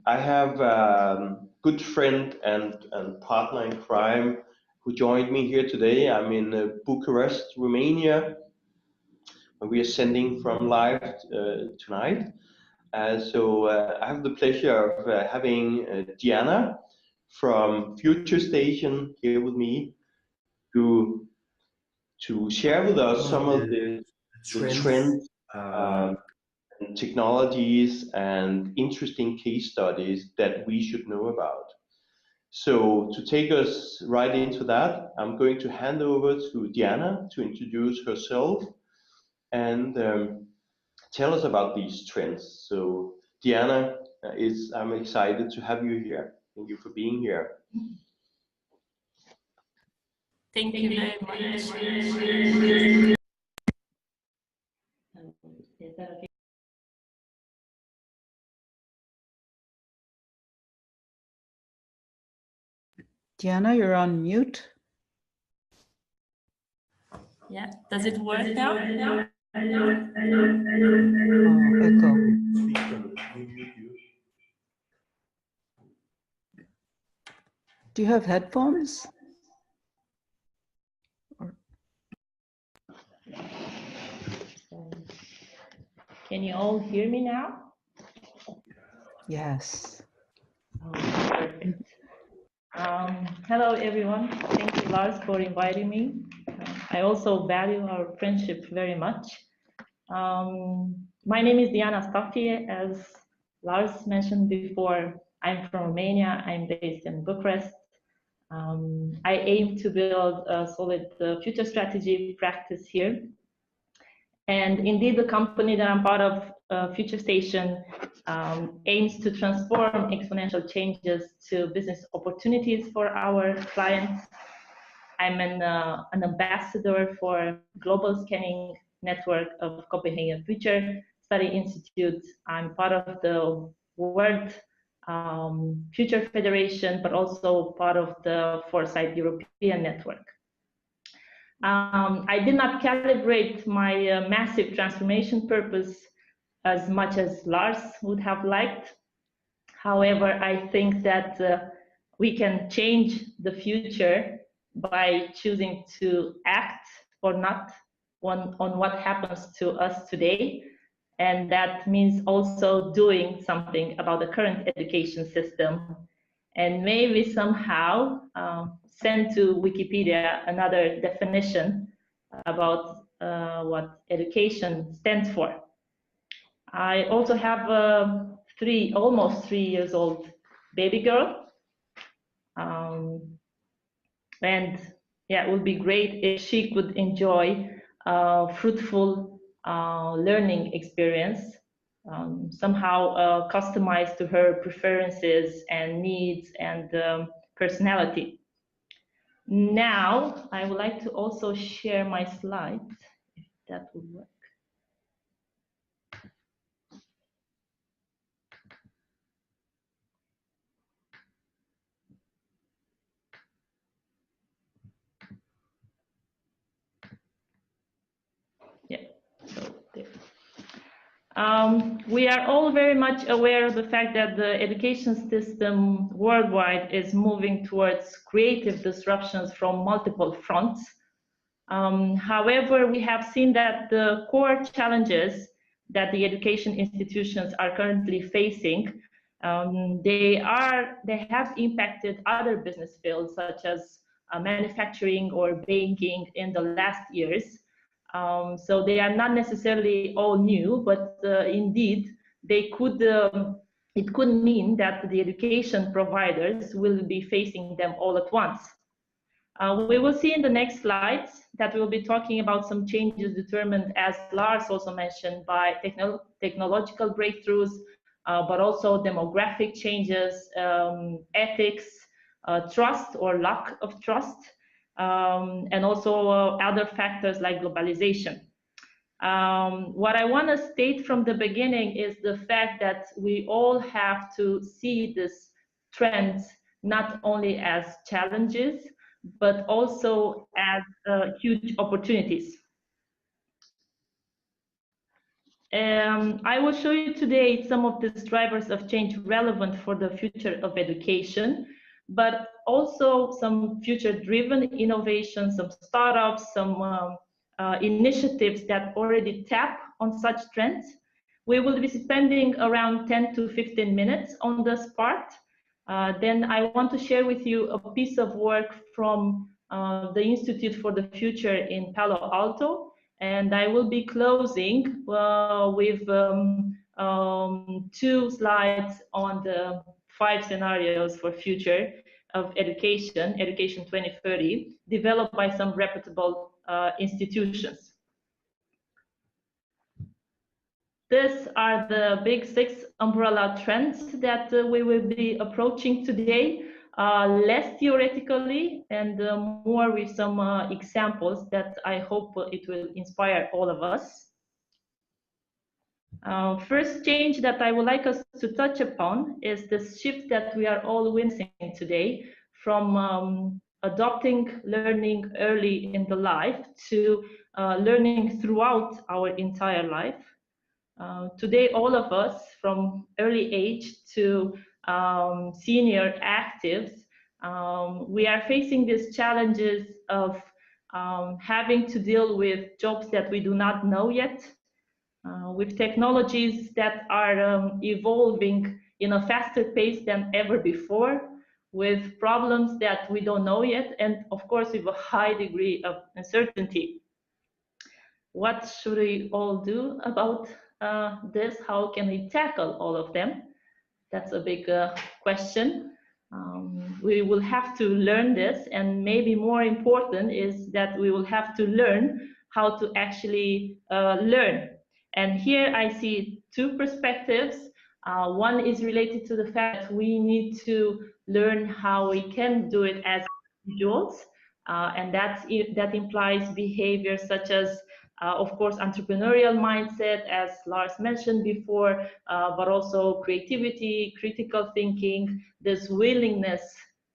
I have a good friend and partner in crime who joined me here today. I'm in Bucharest, Romania, and we are sending from live tonight. So I have the pleasure of having Diana from Future Station here with me to share with us some of the trends, and technologies and interesting case studies that we should know about. So to take us right into that, I'm going to hand over to Diana to introduce herself and tell us about these trends. So Diana, I'm excited to have you here. Thank you for being here. Thank you very much. Diana, you're on mute. Yeah, does it work now? Echo. Do you have headphones? Can you all hear me now? Yes. Oh, perfect. Hello, everyone. Thank you, Lars, for inviting me. I also value our friendship very much. My name is Diana Stafie. As Lars mentioned before, I'm from Romania. I'm based in Bucharest. I aim to build a solid future strategy practice here. And indeed, the company that I'm part of, FutureStation, aims to transform exponential changes to business opportunities for our clients. I'm an ambassador for Global Scanning Network of Copenhagen Future Study Institute. I'm part of the World Future Federation, but also part of the Foresight European Network. I did not calibrate my massive transformation purpose as much as Lars would have liked. However, I think that we can change the future by choosing to act or not on what happens to us today. And that means also doing something about the current education system, and maybe somehow send to Wikipedia another definition about what education stands for. I also have a almost 3 years old baby girl. And yeah, it would be great if she could enjoy a fruitful learning experience, somehow customized to her preferences and needs and personality. Now, I would like to also share my slides, if that would work. Yeah, so there. We are all very much aware of the fact that the education system worldwide is moving towards creative disruptions from multiple fronts. However, we have seen that the core challenges that the education institutions are currently facing, they have impacted other business fields such as manufacturing or banking in the last years. So they are not necessarily all new, but indeed they could. It could mean that the education providers will be facing them all at once. We will see in the next slides that we will be talking about some changes determined, as Lars also mentioned, by technological breakthroughs, but also demographic changes, ethics, trust or lack of trust, and also other factors like globalization. What I want to state from the beginning is the fact that we all have to see these trends not only as challenges, but also as huge opportunities. I will show you today some of these drivers of change relevant for the future of education, but also some future-driven innovations, some startups, some initiatives that already tap on such trends. We will be spending around 10 to 15 minutes on this part. Then I want to share with you a piece of work from the Institute for the Future in Palo Alto. And I will be closing with 2 slides on the 5 scenarios for future of education, Education 2030, developed by some reputable institutions. These are the big 6 umbrella trends that we will be approaching today. Less theoretically and more with some examples that I hope it will inspire all of us. First change that I would like us to touch upon is the shift that we are all witnessing today from adopting learning early in the life to learning throughout our entire life. Today, all of us from early age to senior actives, we are facing these challenges of having to deal with jobs that we do not know yet, with technologies that are evolving in a faster pace than ever before, with problems that we don't know yet, and of course with a high degree of uncertainty. What should we all do about this? How can we tackle all of them? That's a big question. We will have to learn this, and maybe more important is that we will have to learn how to actually learn. And here I see 2 perspectives. One is related to the fact that we need to learn how we can do it as individuals, and that implies behavior such as of course, entrepreneurial mindset, as Lars mentioned before, but also creativity, critical thinking, this willingness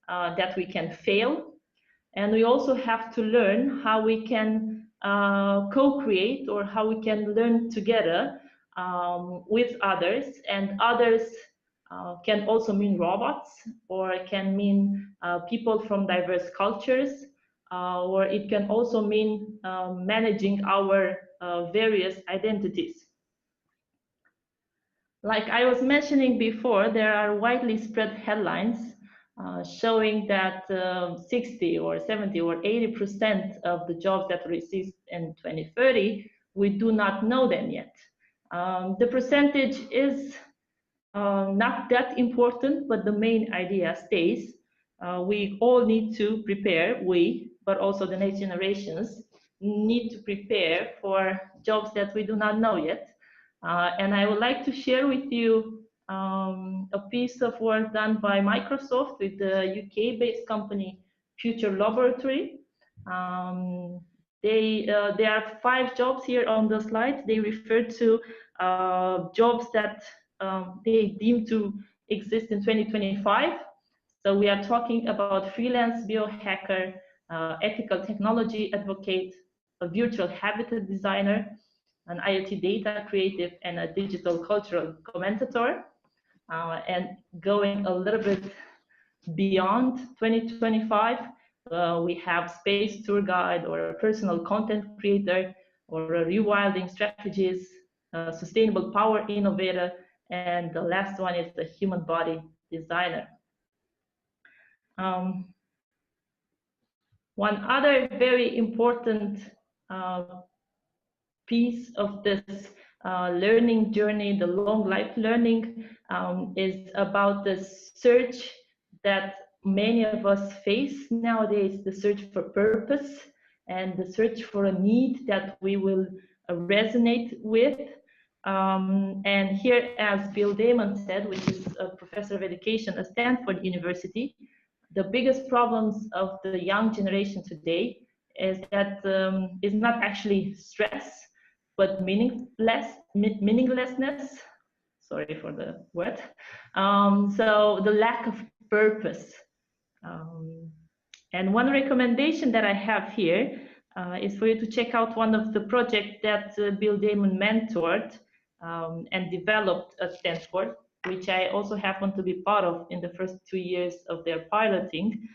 that we can fail. And we also have to learn how we can co-create, or how we can learn together with others. And others can also mean robots, or it can mean people from diverse cultures, or it can also mean managing our various identities. Like I was mentioning before, there are widely spread headlines showing that 60 or 70 or 80% of the jobs that we exist in 2030, we do not know them yet. The percentage is not that important, but the main idea stays. We all need to prepare, but also the next generations need to prepare for jobs that we do not know yet. And I would like to share with you a piece of work done by Microsoft with the UK-based company Future Laboratory. There are 5 jobs here on the slide. They refer to jobs that they deem to exist in 2025. So we are talking about freelance biohacker, ethical technology advocate, a virtual habitat designer, an IoT data creative, and a digital cultural commentator. And going a little bit beyond 2025, we have space tour guide, or a personal content creator, or a rewilding strategist, a sustainable power innovator, and the last one is the human body designer. One other very important piece of this learning journey, the long life learning, is about the search that many of us face nowadays, the search for purpose and the search for a need that we will resonate with. And here, as Bill Damon said, which is a professor of education at Stanford University, the biggest problems of the young generation today is that is not actually stress, but meaninglessness. Sorry for the word. So the lack of purpose. And one recommendation that I have here is for you to check out one of the projects that Bill Damon mentored. and developed at Stanford, which I also happen to be part of in the first 2 years of their piloting,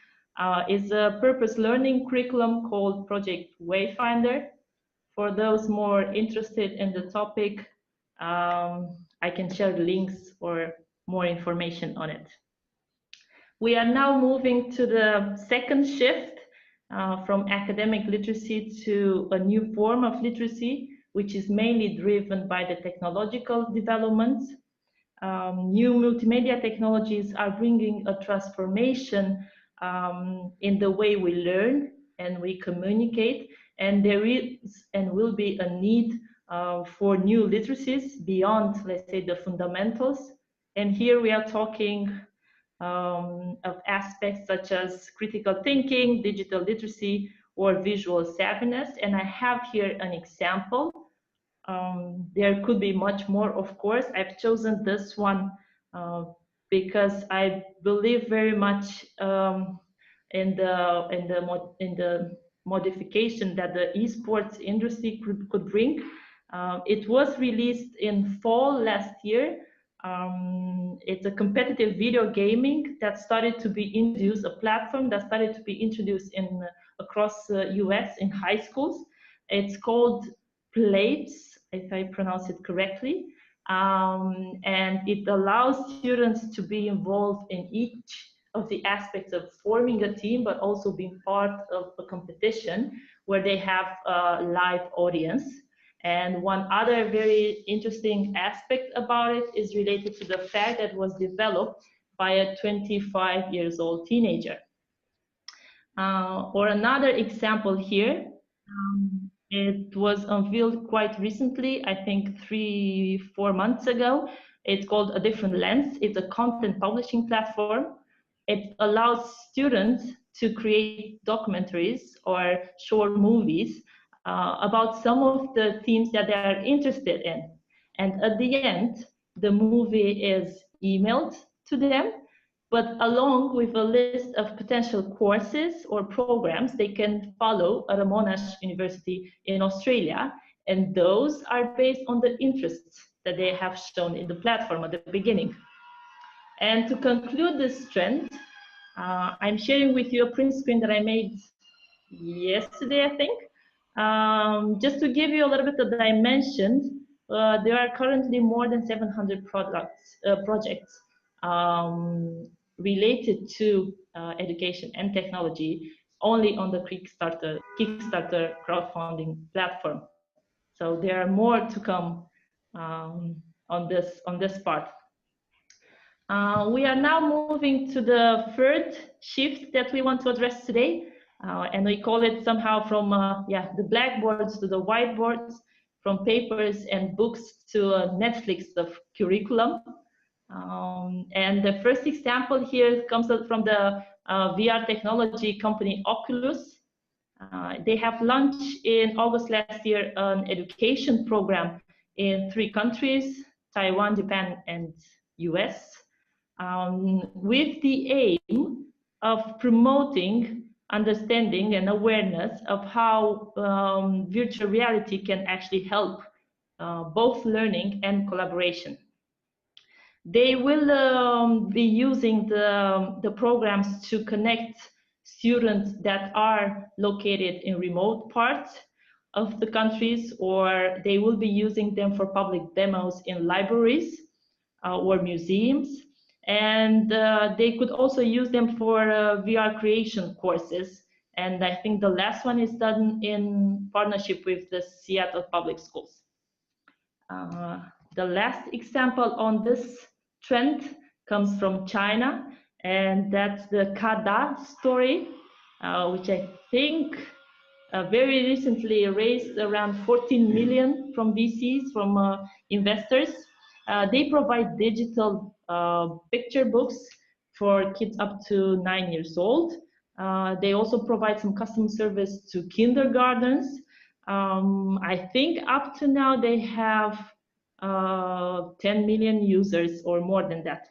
is a purpose learning curriculum called Project Wayfinder. For those more interested in the topic, I can share the links or more information on it. We are now moving to the second shift from academic literacy to a new form of literacy, which is mainly driven by the technological developments. New multimedia technologies are bringing a transformation in the way we learn and we communicate, and there is and will be a need for new literacies beyond, let's say, the fundamentals. And here we are talking of aspects such as critical thinking, digital literacy, or visual savviness. And I have here an example. There could be much more, of course. I've chosen this one because I believe very much in the modification that the esports industry could bring. It was released in fall last year. It's a competitive video gaming that started to be introduced, a platform that started to be introduced in across the US in high schools. It's called Plates, if I pronounce it correctly, and it allows students to be involved in each of the aspects of forming a team, but also being part of a competition where they have a live audience. And one other very interesting aspect about it is related to the fact that it was developed by a 25-year-old teenager. Or another example here, it was unveiled quite recently, I think 3-4 months ago. It's called A Different Lens. It's a content publishing platform. It allows students to create documentaries or short movies about some of the themes that they are interested in. And at the end, the movie is emailed to them, but along with a list of potential courses or programs they can follow at a Monash University in Australia. And those are based on the interests that they have shown in the platform at the beginning. And to conclude this trend, I'm sharing with you a print screen that I made yesterday, I think. Just to give you a little bit of dimension, there are currently more than 700 projects related to education and technology only on the Kickstarter crowdfunding platform. So there are more to come on this part. We are now moving to the third shift that we want to address today. And we call it somehow from the blackboards to the whiteboards, from papers and books to a Netflix of curriculum. And the first example here comes from the VR technology company Oculus. They have launched in August last year an education program in 3 countries, Taiwan, Japan, and US, with the aim of promoting understanding and awareness of how virtual reality can actually help both learning and collaboration. They will be using the programs to connect students that are located in remote parts of the countries, or they will be using them for public demos in libraries or museums. And they could also use them for VR creation courses. And I think the last one is done in partnership with the Seattle Public Schools. The last example on this trend comes from China, and that's the Kada story, which I think very recently raised around 14 million from VCs, from investors. They provide digital picture books for kids up to 9 years old. They also provide some customer service to kindergartens. I think up to now they have 10 million users or more than that.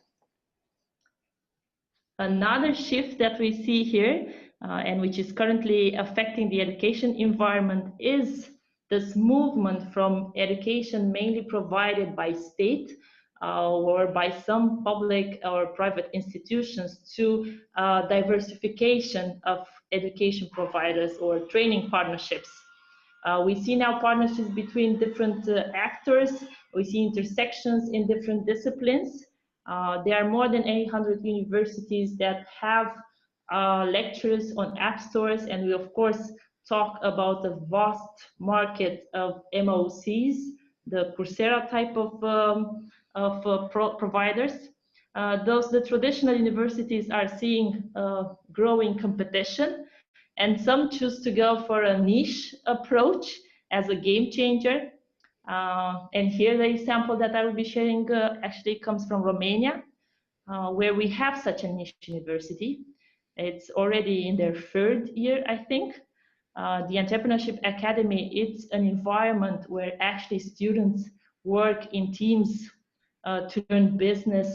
Another shift that we see here, and which is currently affecting the education environment, is this movement from education mainly provided by state or by some public or private institutions to diversification of education providers or training partnerships. We see now partnerships between different actors. We see intersections in different disciplines. There are more than 800 universities that have lectures on app stores, and we of course talk about the vast market of MOOCs, the Coursera type of providers. The traditional universities are seeing growing competition, and some choose to go for a niche approach as a game changer. And here the example that I will be sharing actually comes from Romania, where we have such a niche university. It's already in their 3rd year, I think. The Entrepreneurship Academy, it's an environment where actually students work in teams to learn business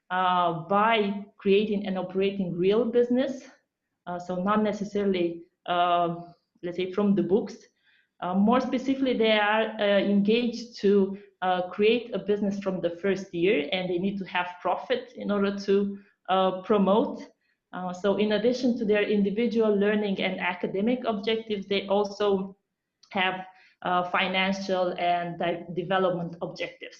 by creating and operating real business. So not necessarily, let's say, from the books. More specifically, they are engaged to create a business from the 1st year, and they need to have profit in order to promote. So in addition to their individual learning and academic objectives, they also have financial and development objectives.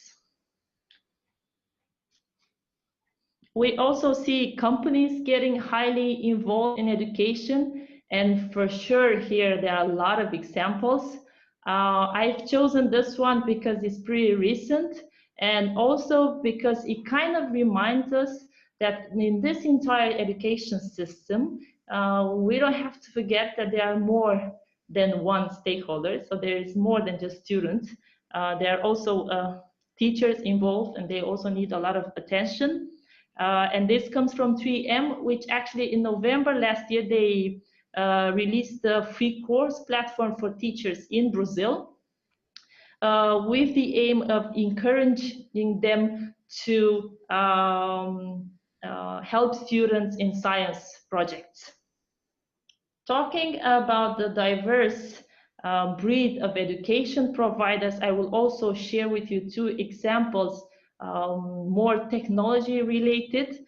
We also see companies getting highly involved in education, and for sure here there are a lot of examples. I've chosen this one because it's pretty recent, and also because it kind of reminds us that in this entire education system, we don't have to forget that there are more than one stakeholder. So there is more than just students. There are also teachers involved, and they also need a lot of attention. And this comes from 3M, which actually in November last year, they released a free course platform for teachers in Brazil with the aim of encouraging them to help students in science projects. Talking about the diverse breed of education providers, I will also share with you 2 examples, more technology related,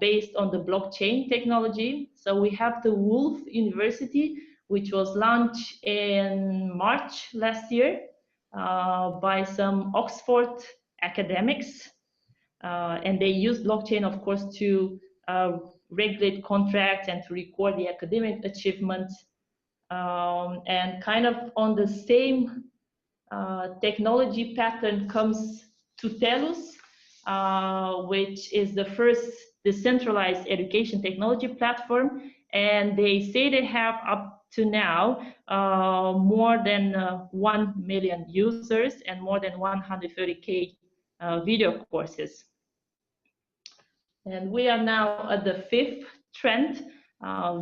based on the blockchain technology. So we have the Wolf University, which was launched in March last year by some Oxford academics. And they use blockchain, of course, to regulate contracts and to record the academic achievements. And kind of on the same technology pattern comes Tutelus, which is the first decentralized education technology platform. And they say they have up to now more than 1 million users and more than 130K video courses. And we are now at the 5th trend,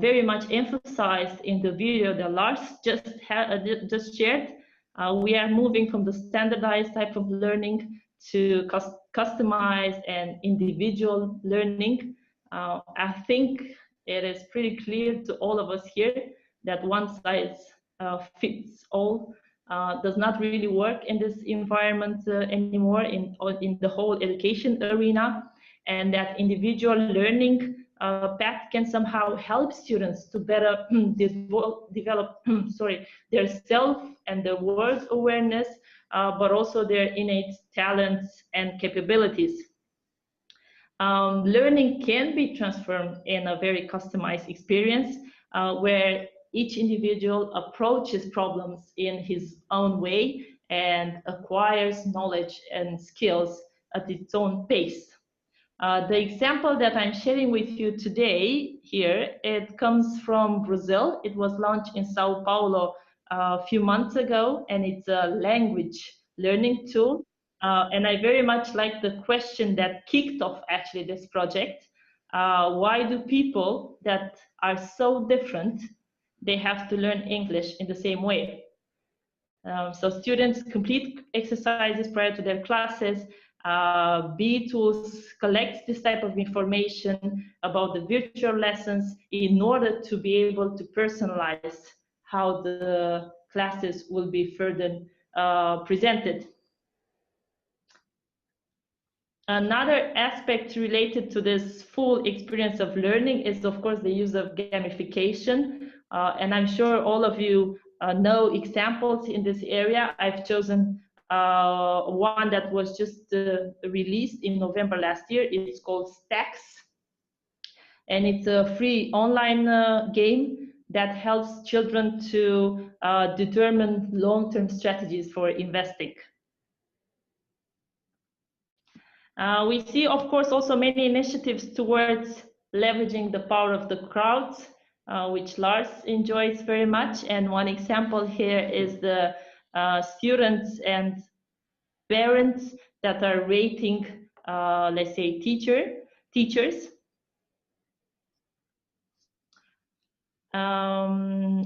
very much emphasized in the video that Lars just shared. We are moving from the standardized type of learning to customized and individual learning. I think it is pretty clear to all of us here that one size fits all does not really work in this environment anymore in the whole education arena, and that individual learning path can somehow help students to better develop their self and their world awareness, but also their innate talents and capabilities. Learning can be transformed in a very customized experience where each individual approaches problems in his own way and acquires knowledge and skills at its own pace. The example that I'm sharing with you today here, it comes from Brazil. It was launched in Sao Paulo a few months ago, and it's a language learning tool. And I very much like the question that kicked off actually this project. Why do people that are so different, they have to learn English in the same way? So students complete exercises prior to their classes. B-Tools collects this type of information about the virtual lessons in order to be able to personalize how the classes will be further presented. Another aspect related to this full experience of learning is, of course, the use of gamification. And I'm sure all of you know examples in this area. I've chosen one that was just released in November last year. It's called Stacks. And it's a free online game that helps children to determine long-term strategies for investing. We see, of course, also many initiatives towards leveraging the power of the crowds, which Lars enjoys very much. And one example here is the students and parents that are rating, let's say, teachers.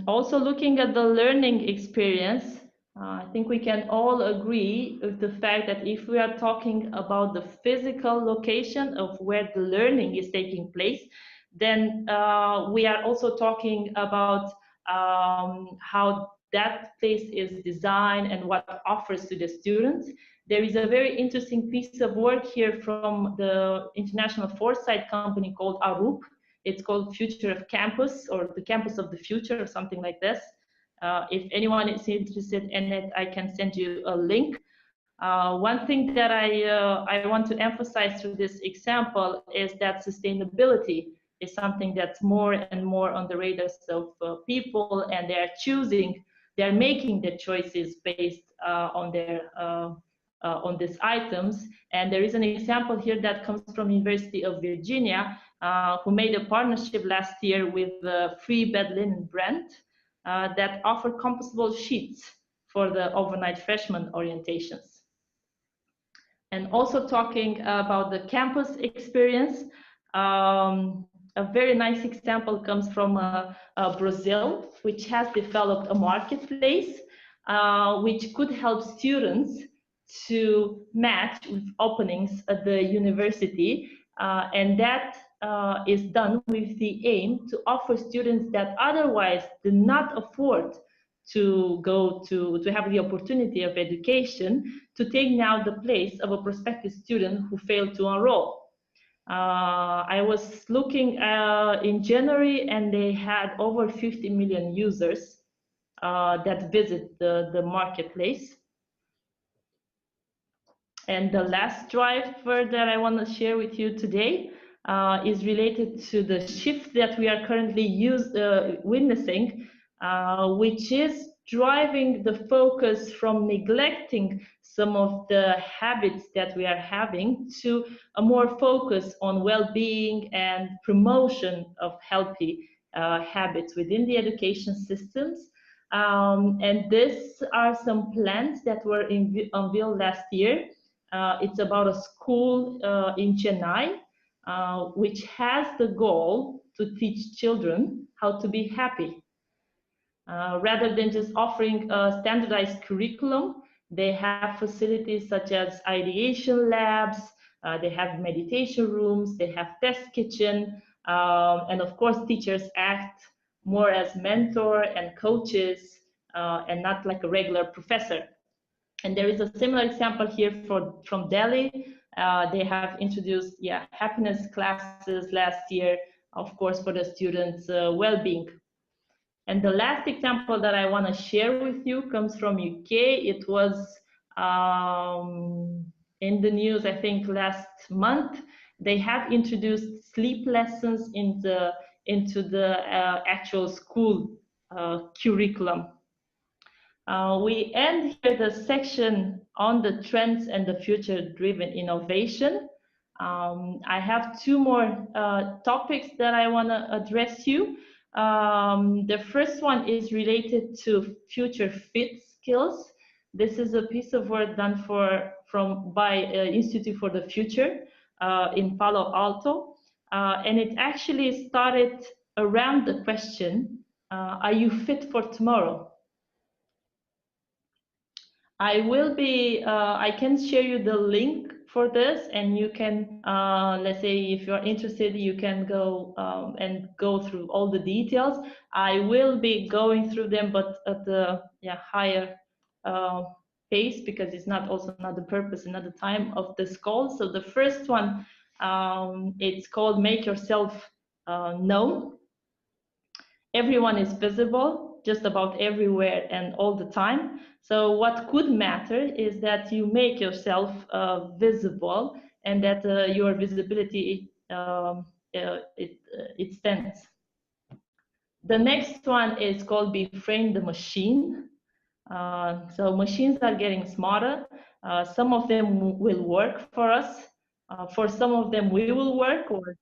Also looking at the learning experience, I think we can all agree with the fact that if we are talking about the physical location of where the learning is taking place, then we are also talking about how that place is designed and what it offers to the students. There is a very interesting piece of work here from the international foresight company called Arup. It's called Future of Campus, or the Campus of the Future, or something like this. If anyone is interested in it, I can send you a link. One thing that I want to emphasize through this example is that sustainability is something that's more and more on the radars of people, and they're making their choices based on these items. And there is an example here that comes from University of Virginia, who made a partnership last year with the Free Bed Linen brand that offer compostable sheets for the overnight freshman orientations. And also talking about the campus experience, a very nice example comes from Brazil, which has developed a marketplace which could help students to match with openings at the university, and that is done with the aim to offer students that otherwise do not afford to go to have the opportunity of education to take now the place of a prospective student who failed to enroll. I was looking in January, and they had over 50 million users that visit the marketplace. And the last driver that I want to share with you today is related to the shift that we are currently witnessing, which is driving the focus from neglecting some of the habits that we are having to a more focus on well-being and promotion of healthy habits within the education systems. And these are some plans that were unveiled last year. It's about a school in Chennai, which has the goal to teach children how to be happy. Rather than just offering a standardized curriculum, they have facilities such as ideation labs, they have meditation rooms, they have test kitchen, and of course teachers act more as mentor and coaches and not like a regular professor. And there is a similar example here from Delhi. They have introduced happiness classes last year, of course, for the students' well-being. And the last example that I want to share with you comes from UK. It was in the news, I think, last month. They have introduced sleep lessons into the actual school curriculum. We end here the section on the trends and the future-driven innovation. I have two more topics that I want to address you. The first one is related to future fit skills. This is a piece of work done by Institute for the Future in Palo Alto, and it actually started around the question, are you fit for tomorrow? I can share you the link for this, and you can, let's say, if you're interested, you can go and go through all the details. I will be going through them, but at the higher pace, because it's not the purpose, not the time of this call. So the first one, it's called Make Yourself Known. Everyone is visible, just about everywhere and all the time. So what could matter is that you make yourself visible, and that your visibility it stands. The next one is called Befriend the Machine. So machines are getting smarter. Some of them will work for us. For some of them, we will work or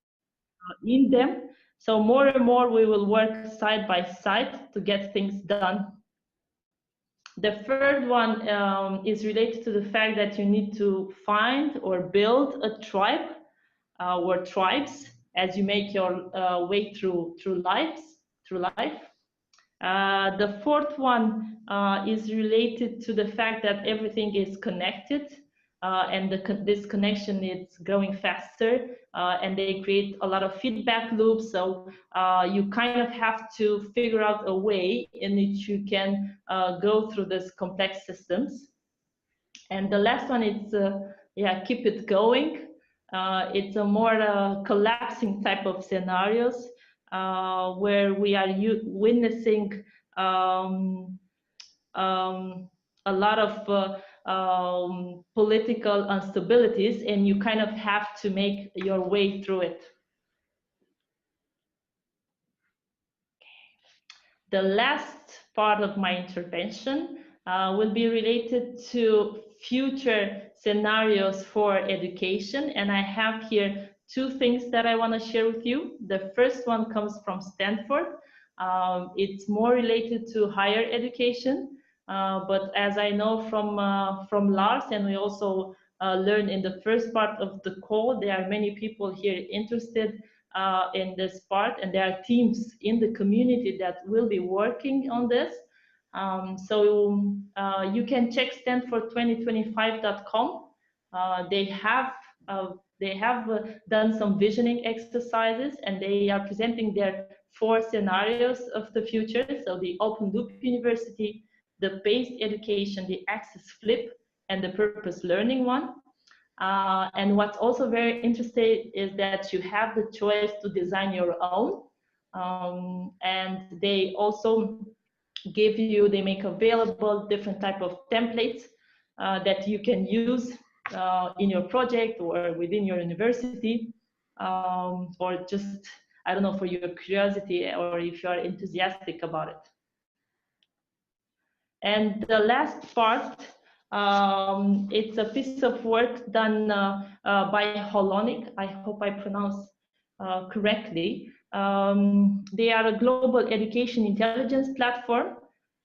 in them. So more and more, we will work side by side to get things done. The third one is related to the fact that you need to find or build a tribe or tribes as you make your way through life. The fourth one is related to the fact that everything is connected, and this connection is growing faster, and they create a lot of feedback loops. So you kind of have to figure out a way in which you can go through these complex systems. And the last one is keep it going. It's a more collapsing type of scenarios where we are witnessing a lot of political instabilities, and you kind of have to make your way through it. The last part of my intervention will be related to future scenarios for education, and I have here two things that I want to share with you. The first one comes from Stanford. It's more related to higher education, but as I know from Lars, and we also learned in the first part of the call, there are many people here interested in this part, and there are teams in the community that will be working on this. So you can check Stanford2025.com. They have done some visioning exercises, and they are presenting their 4 scenarios of the future. So the open loop university, the paced education, the access flip, and the purpose learning one. And what's also very interesting is that you have the choice to design your own. And they also they make available different type of templates that you can use in your project or within your university, or just, I don't know, for your curiosity, or if you are enthusiastic about it. And the last part, it's a piece of work done by Holonic. I hope I pronounce correctly. They are a global education intelligence platform,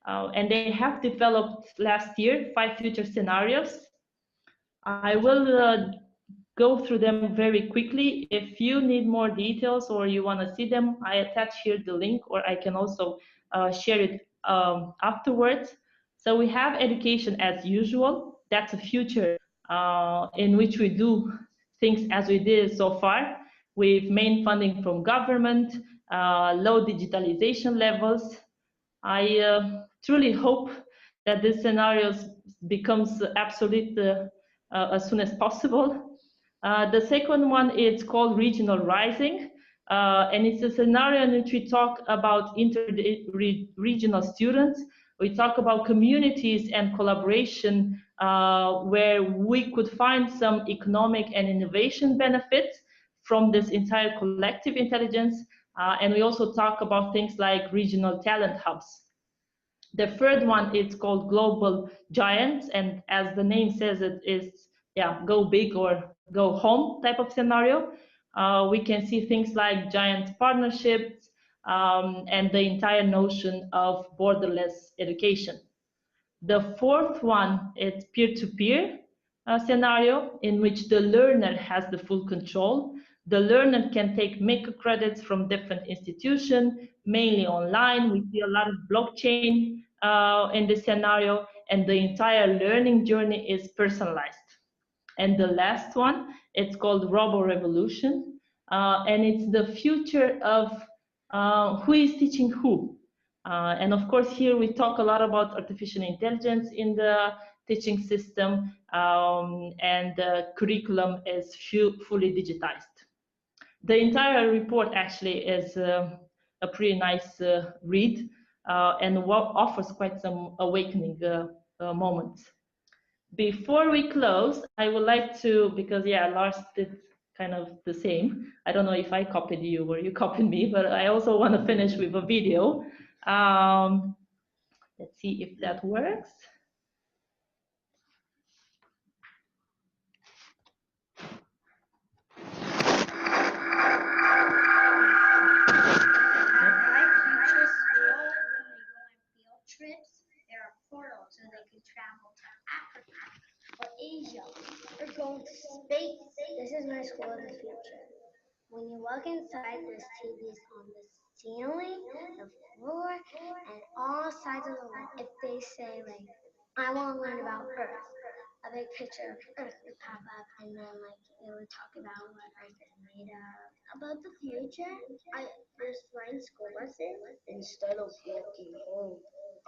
and they have developed last year 5 future scenarios. I will go through them very quickly. If you need more details or you want to see them, I attach here the link, or I can also share it afterwards. So we have education as usual. That's a future in which we do things as we did so far, with main funding from government, low digitalization levels. I truly hope that this scenario becomes absolute as soon as possible. The second one is called Regional Rising, and it's a scenario in which we talk about inter-regional students. We talk about communities and collaboration where we could find some economic and innovation benefits from this entire collective intelligence. And we also talk about things like regional talent hubs. The third one is called Global Giants, and as the name says, it is go big or go home type of scenario. We can see things like giant partnerships and the entire notion of borderless education. The fourth one is peer-to-peer scenario, in which the learner has the full control. The learner can take microcredits from different institutions, mainly online. We see a lot of blockchain in this scenario, and the entire learning journey is personalized. And the last one, it's called Robo Revolution, and it's the future of who is teaching who. And of course, here we talk a lot about artificial intelligence in the teaching system, and the curriculum is fully digitized. The entire report actually is a pretty nice read, and offers quite some awakening moments. Before we close, I would like to, because yeah, Lars did kind of the same. I don't know if I copied you or you copied me, but I also want to finish with a video. Let's see if that works. Trips, there are portals so they can travel to Africa or Asia or go to space. This is my school of the future. When you walk inside, there's TVs on the ceiling, the floor, and all sides of the wall. If they say, like, I want to learn about Earth, a big picture of Earth would pop up, and then, like, it would talk about what Earth is made of. About the future, there's flying school buses. Instead of walking home,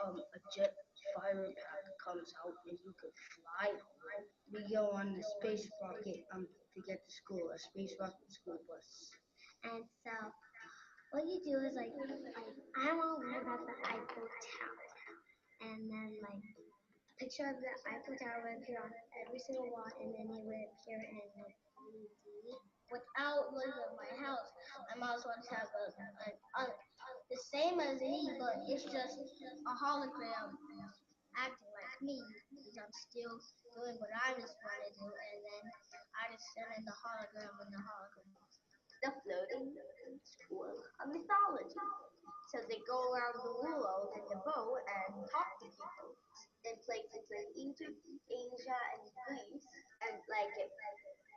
a jet fighter pack comes out and you can fly home. We go on the space rocket to get to school, a space rocket school bus. And so what you do is like I want to learn about the Eiffel Tower, and then like a picture of the Eiffel Tower would appear on every single wall, and then it would appear in like 3D. Without leaving my house, my mom wants to have the same as me, but it's just a hologram acting like me, because I'm still doing what I just want to do, and then I just send in the hologram when the hologram. The floating school of mythology. So they go around the world in the boat and talk to people in places like Egypt, Asia, and Greece, and like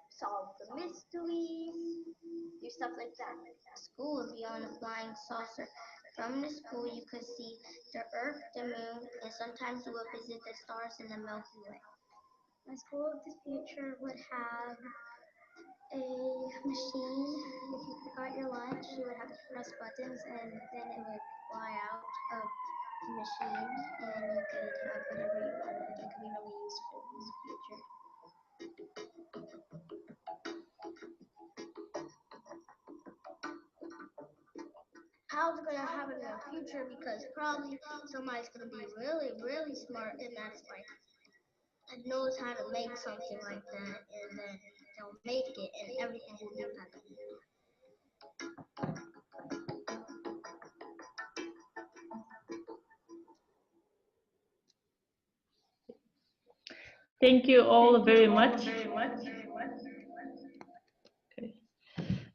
solve the mysteries, do stuff like that. School would be on a flying saucer. From the school, you could see the Earth, the Moon, and sometimes you would visit the stars in the Milky Way. My school of the future would have a machine. If you forgot your lunch, you would have to press buttons, and then it would fly out of the machine, and you could have whatever you wanted. It could be really useful in the future. How's it gonna happen in the future? Because probably somebody's gonna be really, really smart, and that's like knows how to make something like that, and then they'll make it, and everything will be better. Thank you all very much. Okay.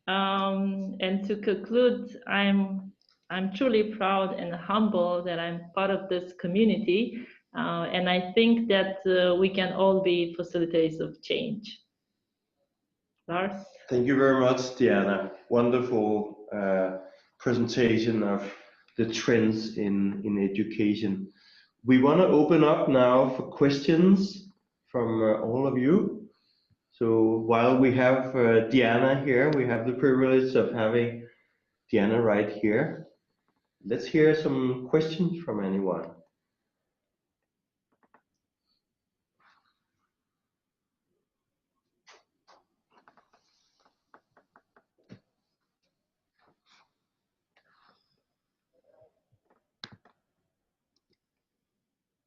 And to conclude, I'm truly proud and humble that I'm part of this community, and I think that we can all be facilitators of change. Lars? Thank you very much, Diana. Wonderful presentation of the trends in education. We want to open up now for questions from all of you. So while we have Diana here, we have the privilege of having Diana right here. Let's hear some questions from anyone.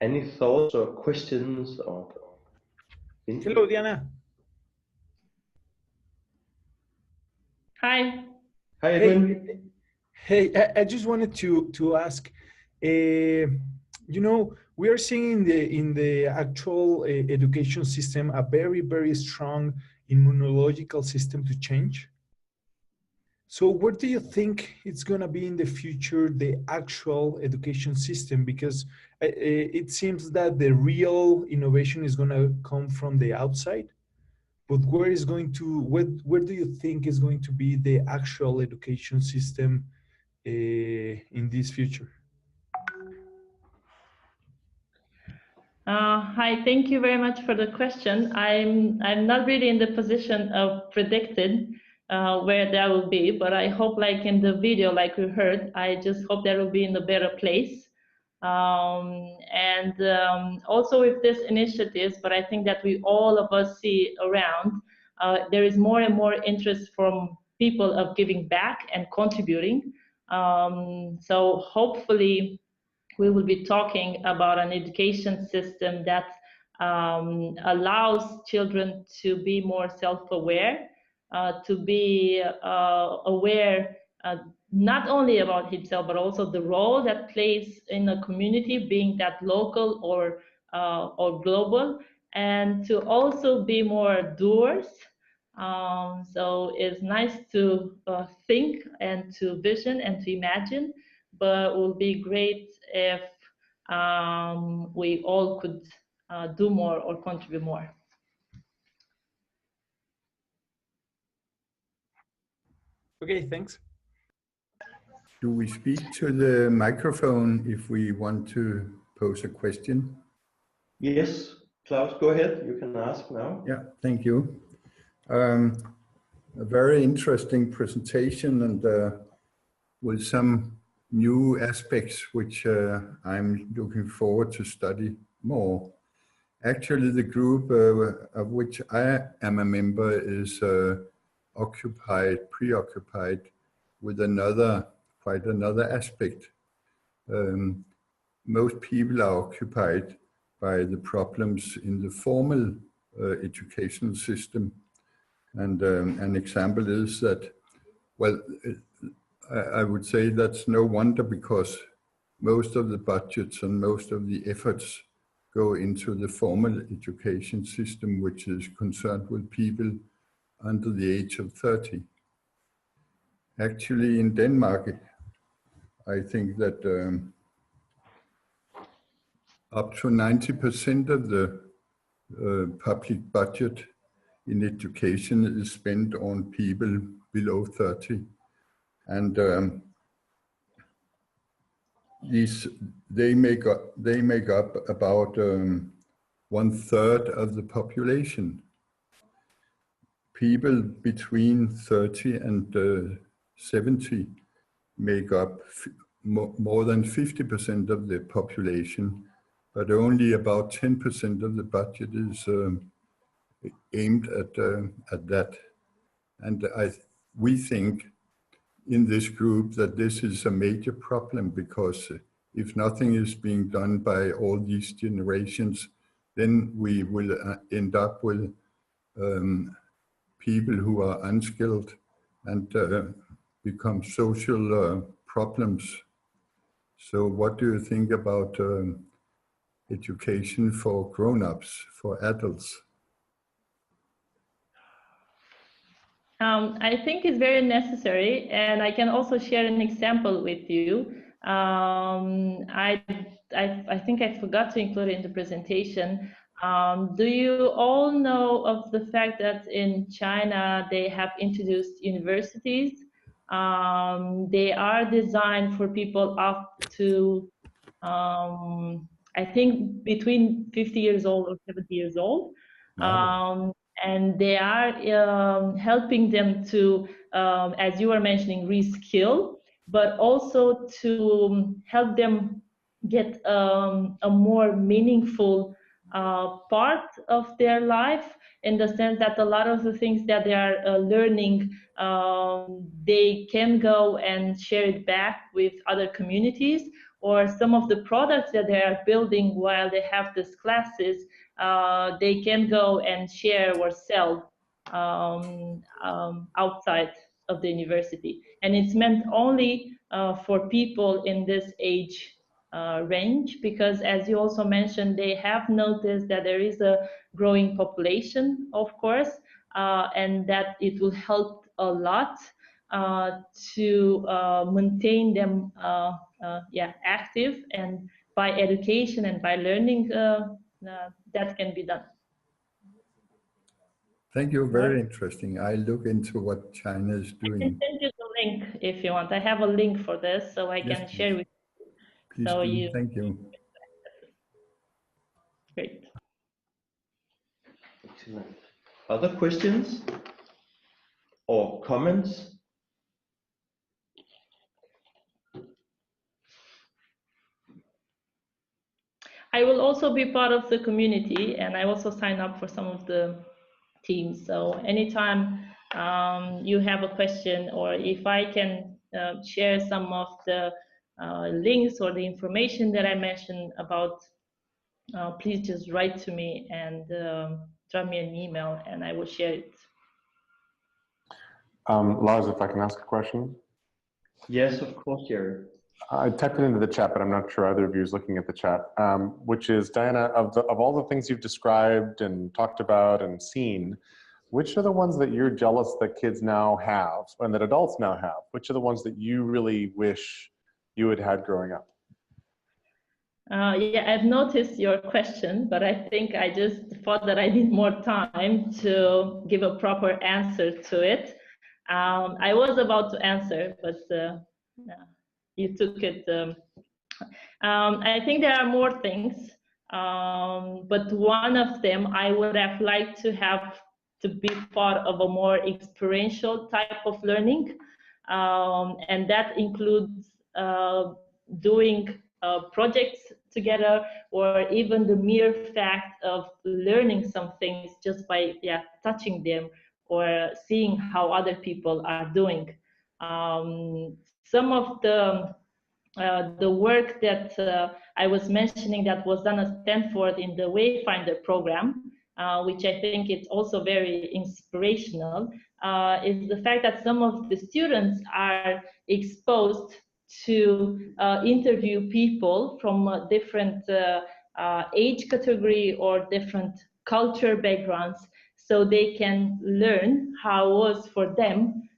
Any thoughts or questions? Or hello, Diana. Hi. Hi, Edwin. Hey, I just wanted to ask, you know, we are seeing in the actual education system a very strong immunological system to change. So where do you think it's going to be in the future, the actual education system? Because it seems that the real innovation is going to come from the outside. But where do you think is going to be the actual education system in this future? Hi, thank you very much for the question. I'm not really in the position of predicting where that will be, but I hope, like in the video, like we heard, I just hope that will be in a better place. Also with this initiatives, but I think that we all of us see around, there is more and more interest from people of giving back and contributing. So hopefully, we will be talking about an education system that allows children to be more self-aware, to be aware not only about himself, but also the role that plays in a community, being that local or global, and to also be more doers. So it's nice to think and to vision and to imagine, but it would be great if we all could do more or contribute more. Okay, thanks. Do we speak to the microphone if we want to pose a question? Yes, Klaus, go ahead. You can ask now. Yeah, thank you. A very interesting presentation and with some new aspects which I'm looking forward to study more. Actually, the group of which I am a member is preoccupied with quite another aspect. Most people are occupied by the problems in the formal educational system. And an example is that, well, I would say that's no wonder, because most of the budgets and most of the efforts go into the formal education system, which is concerned with people under the age of 30. Actually, in Denmark, I think that up to 90% of the public budget in education is spent on people below 30. And they make up about 1/3 of the population. People between 30 and 70 make up more than 50% of the population, but only about 10% of the budget is aimed at that. And we think in this group that this is a major problem, because if nothing is being done by all these generations, then we will end up with people who are unskilled and become social problems. So what do you think about education for grown-ups, for adults? I think it's very necessary, and I can also share an example with you. I think I forgot to include it in the presentation. Do you all know of the fact that in China they have introduced universities? They are designed for people up to, I think, between 50 years old or 70 years old. And they are helping them to, as you were mentioning, reskill, but also to help them get a more meaningful part of their life, in the sense that a lot of the things that they are learning, they can go and share it back with other communities, or some of the products that they are building while they have these classes, they can go and share or sell outside of the university. And it's meant only for people in this age range, because as you also mentioned, they have noticed that there is a growing population, of course, and that it will help a lot to maintain them active, and by education and by learning that can be done. Thank you, very interesting. I look into what China is doing. I can send you the link if you want. I have a link for this, so I can share with you. Please So do. Thank you. Great. Excellent. Other questions or comments? I will also be part of the community, and I also sign up for some of the teams. So anytime you have a question, or if I can share some of the links or the information that I mentioned about, please just write to me and drop me an email, and I will share it. Lars, if I can ask a question? Yes, of course, Jerry. I typed it into the chat, but I'm not sure either of you is looking at the chat, which is, Diana, of all the things you've described and talked about and seen, which are the ones that you're jealous that kids now have and that adults now have? Which are the ones that you really wish you had had growing up? Yeah, I've noticed your question, but I think I just thought that I need more time to give a proper answer to it. I was about to answer, but you took it. I think there are more things, but one of them I would have liked to be part of a more experiential type of learning, and that includes doing projects together, or even the mere fact of learning some things just by touching them or seeing how other people are doing. Some of the work that I was mentioning that was done at Stanford in the Wayfinder program, which I think is also very inspirational, is the fact that some of the students are exposed to interview people from different age category or different culture backgrounds, so they can learn how it was for them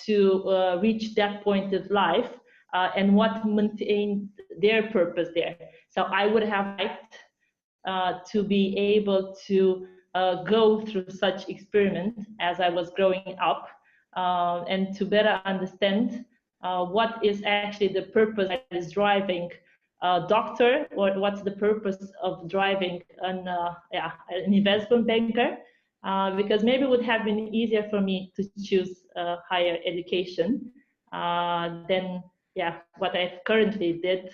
to reach that point of life, and what maintained their purpose there. So I would have liked to be able to go through such experiment as I was growing up, and to better understand what is actually the purpose that is driving a doctor, or what's the purpose of driving an investment banker, because maybe it would have been easier for me to choose higher education than what I currently did,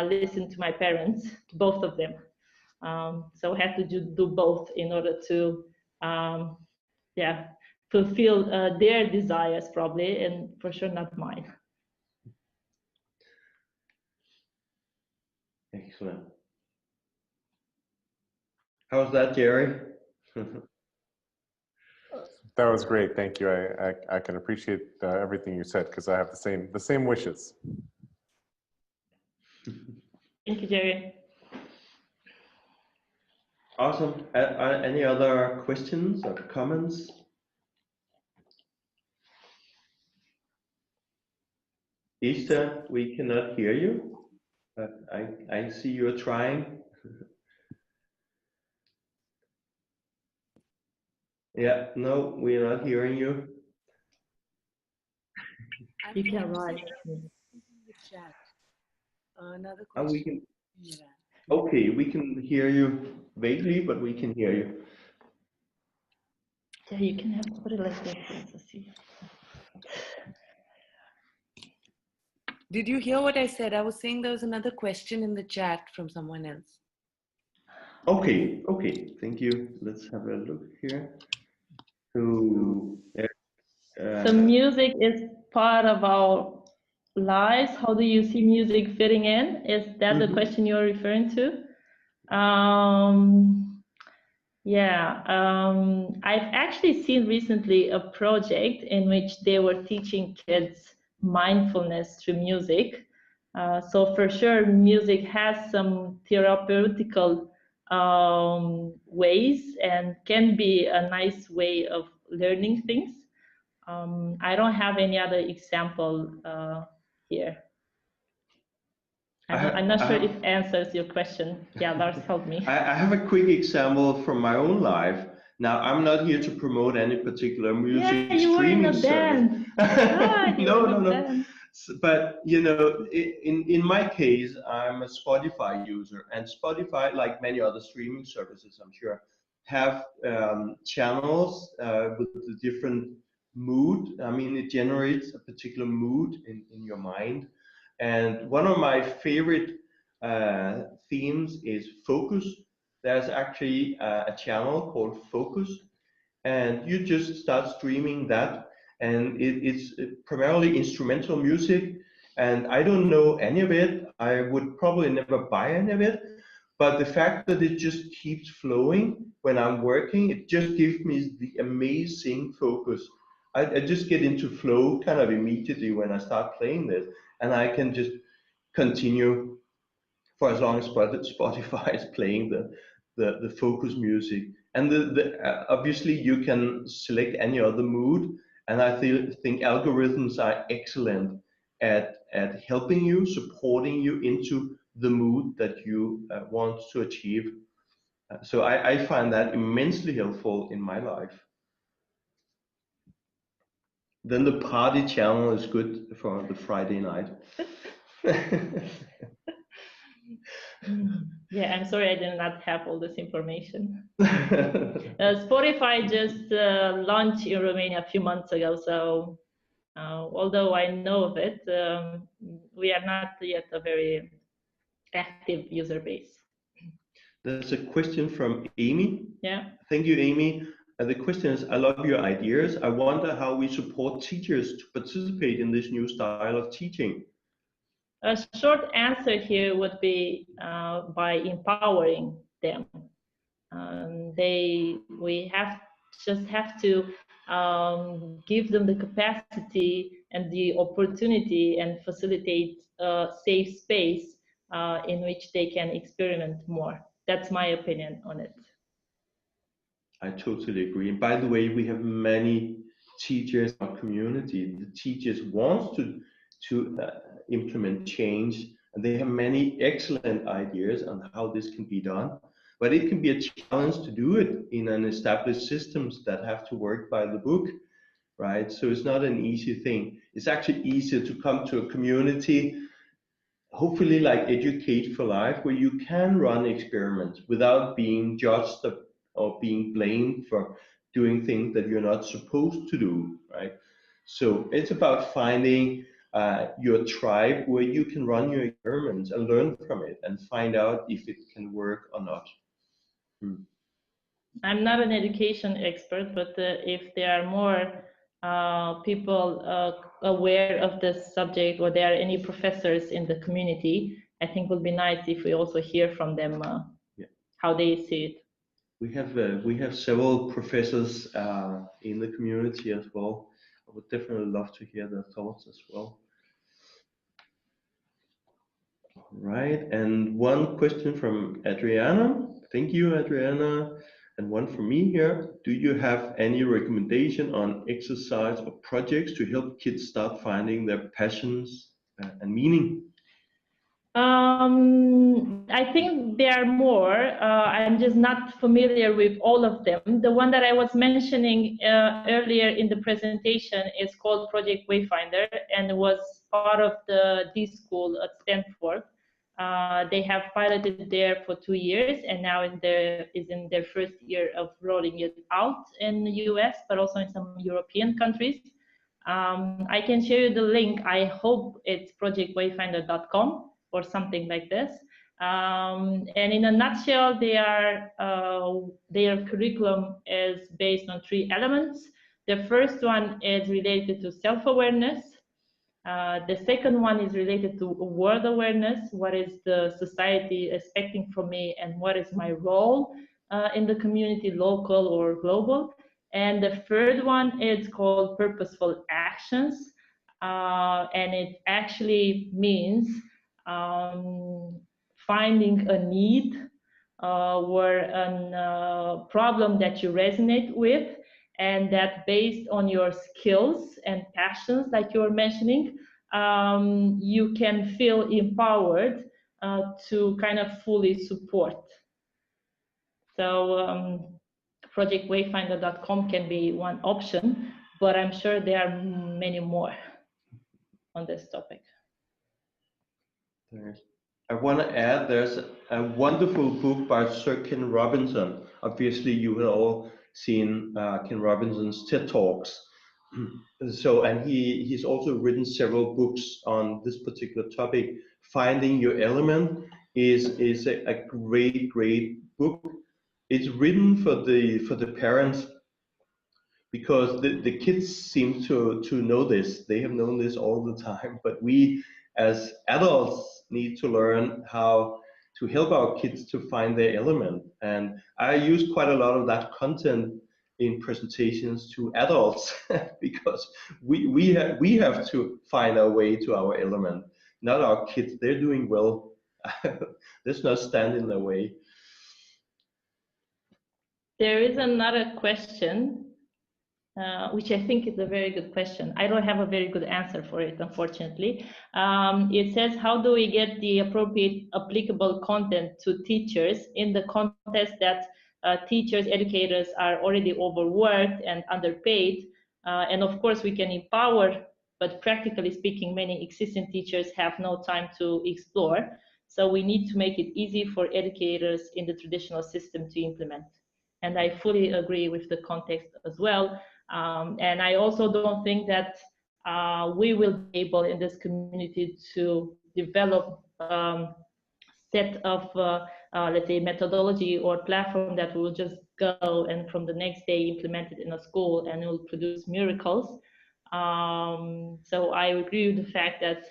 listen to my parents, both of them. So I had to do both in order to fulfill their desires, probably, and for sure not mine. Excellent. How's that, Jerry? That was great, thank you. I can appreciate everything you said, because I have the same wishes. Thank you, Jerry. Awesome. Any other questions or comments? Easter, we cannot hear you, but I see you're trying. Yeah, no, we're not hearing you. You can write. Another Oh, we question. can. Okay, we can hear you vaguely, but we can hear you. Yeah, you can have put it like this. Let's see. Did you hear what I said? I was saying there was another question in the chat from someone else. Okay, thank you. Let's have a look here. So, So music is part of our lives. How do you see music fitting in? Is that the question you're referring to? I've actually seen recently a project in which they were teaching kids mindfulness through music. So for sure, music has some therapeutical ways and can be a nice way of learning things. I don't have any other example here. I'm not sure if it answers your question. Yeah, Lars, help me. I have a quick example from my own life. Now, I'm not here to promote any particular music streaming service. No. But you know, in my case, I'm a Spotify user, and Spotify, like many other streaming services, I'm sure, have channels with the different mood. I mean, it generates a particular mood in your mind. And one of my favorite themes is focus. There's actually a channel called Focus, and you just start streaming that, and it's primarily instrumental music, and I don't know any of it. I would probably never buy any of it, but the fact that it just keeps flowing when I'm working, it just gives me the amazing focus. I just get into flow kind of immediately when I start playing this, and I can just continue for as long as Spotify is playing the focus music. And obviously you can select any other mood, and I think algorithms are excellent at helping you, supporting you into the mood that you want to achieve. So I find that immensely helpful in my life. Then the party channel is good for the Friday night. Yeah, I'm sorry I did not have all this information. Spotify just launched in Romania a few months ago, so although I know of it, we are not yet a very active user base. There's a question from Amy. Yeah. Thank you, Amy. The question is, I love your ideas. I wonder how we support teachers to participate in this new style of teaching. A short answer here would be by empowering them. We just have to give them the capacity and the opportunity and facilitate a safe space in which they can experiment more. That's my opinion on it. I totally agree. And by the way, we have many teachers in our community. The teachers want to implement change, and they have many excellent ideas on how this can be done. But it can be a challenge to do it in an established systems that have to work by the book, right? So it's not an easy thing. It's actually easier to come to a community, hopefully like Educate4Life, where you can run experiments without being judged or being blamed for doing things that you're not supposed to do, right? So it's about finding your tribe where you can run your experiments and learn from it and find out if it can work or not. I'm not an education expert, but if there are more people aware of this subject, or there are any professors in the community, I think it would be nice if we also hear from them how they see it. We have several professors in the community as well. I would definitely love to hear their thoughts as well. All right, and one question from Adriana. Thank you, Adriana. And one from me here. Do you have any recommendation on exercise or projects to help kids start finding their passions and meaning? I think there are more. I'm just not familiar with all of them. The one that I was mentioning earlier in the presentation is called Project Wayfinder, and it was part of the D School at Stanford. They have piloted there for 2 years, and now is in their first year of rolling it out in the US, but also in some European countries. I can share you the link. I hope it's projectwayfinder.com or something like this. And in a nutshell, their curriculum is based on 3 elements. The first one is related to self-awareness. The second one is related to world awareness. What is the society expecting from me, and what is my role in the community, local or global? And the third one is called purposeful actions. And it actually means finding a need or a problem that you resonate with, and that based on your skills and passions, like you were mentioning, you can feel empowered to kind of fully support. So projectwayfinder.com can be one option, but I'm sure there are many more on this topic. I want to add, there's a wonderful book by Sir Ken Robinson obviously you have all seen Ken Robinson's TED Talks. So, and he's also written several books on this particular topic. Finding Your Element is a great book. It's written for the parents, because the kids seem to know this. They have known this all the time, but we as adults need to learn how to help our kids to find their element. And I use quite a lot of that content in presentations to adults because we have to find our way to our element, not our kids. They're doing well. Let's not stand in their way. There is another question, which I think is a very good question. I don't have a very good answer for it, unfortunately. It says, how do we get the appropriate applicable content to teachers in the context that teachers, educators are already overworked and underpaid? And of course, we can empower, but practically speaking, many existing teachers have no time to explore. So we need to make it easy for educators in the traditional system to implement. And I fully agree with the context as well. And I also don't think that we will be able in this community to develop set of, let's say, methodology or platform that will just go and from the next day implement it in a school and it will produce miracles. So I agree with the fact that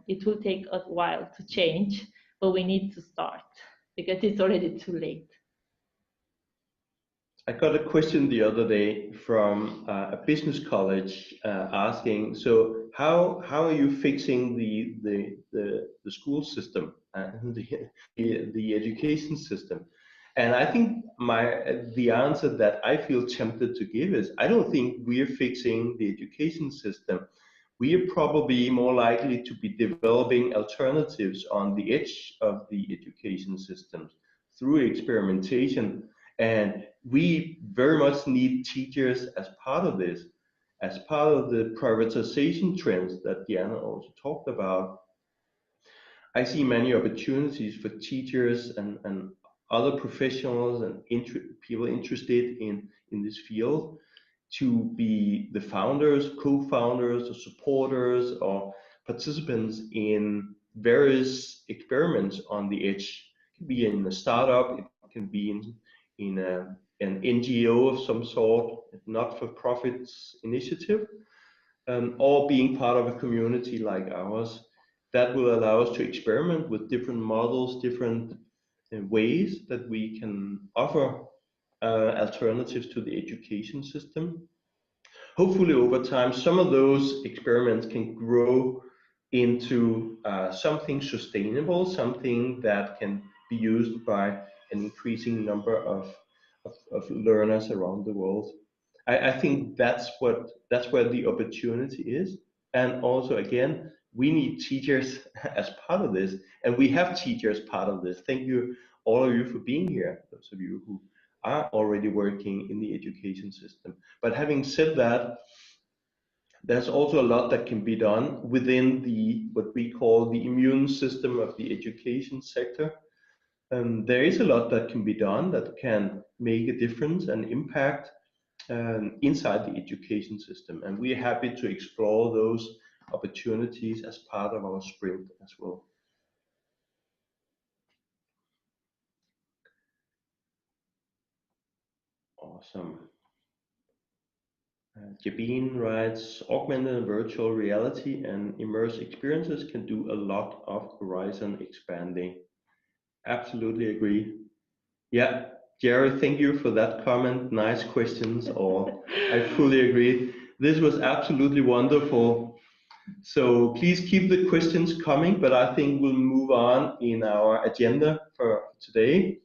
it will take a while to change, but we need to start because it's already too late. I got a question the other day from a business college asking, so how are you fixing the school system, the education system? And I think the answer that I feel tempted to give is, I don't think we're fixing the education system. We are probably more likely to be developing alternatives on the edge of the education systems through experimentation. And we very much need teachers as part of this, as part of the privatization trends that Diana also talked about. I see many opportunities for teachers and other professionals and people interested in this field to be the founders, co-founders, or supporters, or participants in various experiments on the edge. It can be in a startup, it can be in an NGO of some sort, not-for-profit initiative, or being part of a community like ours. That will allow us to experiment with different models, different ways that we can offer alternatives to the education system. Hopefully over time, some of those experiments can grow into something sustainable, something that can be used by an increasing number of learners around the world. I think that's where the opportunity is. And also, again, we need teachers as part of this, and we have teachers part of this. Thank you, all of you, for being here, those of you who are already working in the education system. But having said that, there's also a lot that can be done within what we call the immune system of the education sector. There is a lot that can be done that can make a difference and impact inside the education system. And we're happy to explore those opportunities as part of our sprint as well. Awesome. Jabin writes, augmented and virtual reality and immersive experiences can do a lot of horizon expanding. Absolutely agree. Yeah, Jerry, thank you for that comment. Nice questions, or I fully agree. This was absolutely wonderful. So please keep the questions coming, but I think we'll move on in our agenda for today.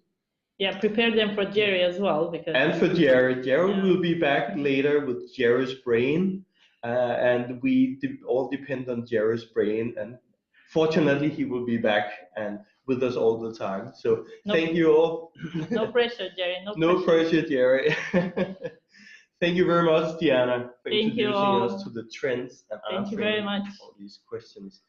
Yeah, prepare them for Jerry as well. And for Jerry. Jerry will be back later with Jerry's brain, and we all depend on Jerry's brain. And fortunately, he will be back and with us all the time. So thank you all. No pressure, Jerry. No pressure, Jerry. Thank you very much, Diana, for introducing us to the trends and answering all these questions.